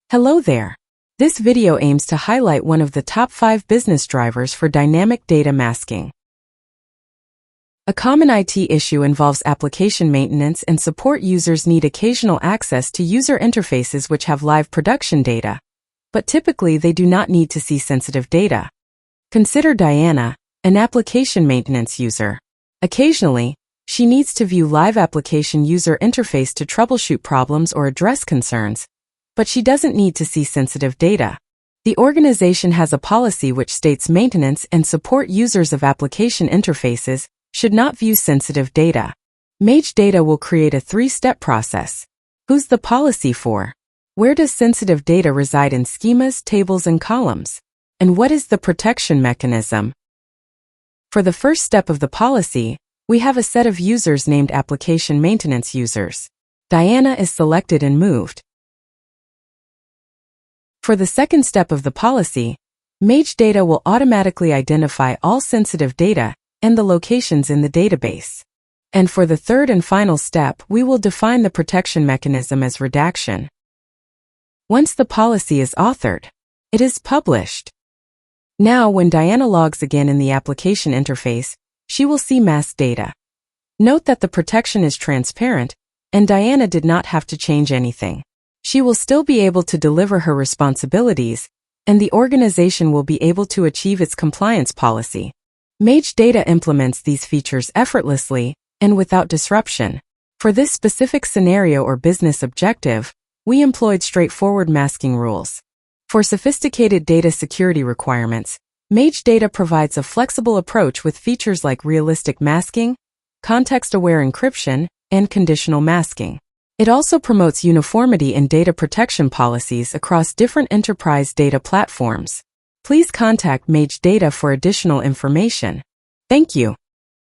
Hello there. This video aims to highlight one of the top 5 business drivers for dynamic data masking. A common IT issue involves application maintenance and support. Users need occasional access to user interfaces which have live production data, but typically they do not need to see sensitive data. Consider Diana, an application maintenance user. Occasionally, she needs to view live application user interface to troubleshoot problems or address concerns, but she doesn't need to see sensitive data. The organization has a policy which states maintenance and support users of application interfaces should not view sensitive data. Mage data will create a 3-step process. Who's the policy for? Where does sensitive data reside in schemas, tables, and columns? And what is the protection mechanism? For the first step of the policy, we have a set of users named application maintenance users. Diana is selected and moved. For the second step of the policy, Mage data will automatically identify all sensitive data and the locations in the database. And for the third and final step, we will define the protection mechanism as redaction. Once the policy is authored, it is published. Now, when Diana logs again in the application interface, she will see masked data. Note that the protection is transparent, and Diana did not have to change anything. She will still be able to deliver her responsibilities, and the organization will be able to achieve its compliance policy. Mage data implements these features effortlessly and without disruption. For this specific scenario or business objective, we employed straightforward masking rules. For sophisticated data security requirements, Mage data provides a flexible approach with features like realistic masking, context-aware encryption, and conditional masking. It also promotes uniformity in data protection policies across different enterprise data platforms. Please contact Mage Data for additional information. Thank you.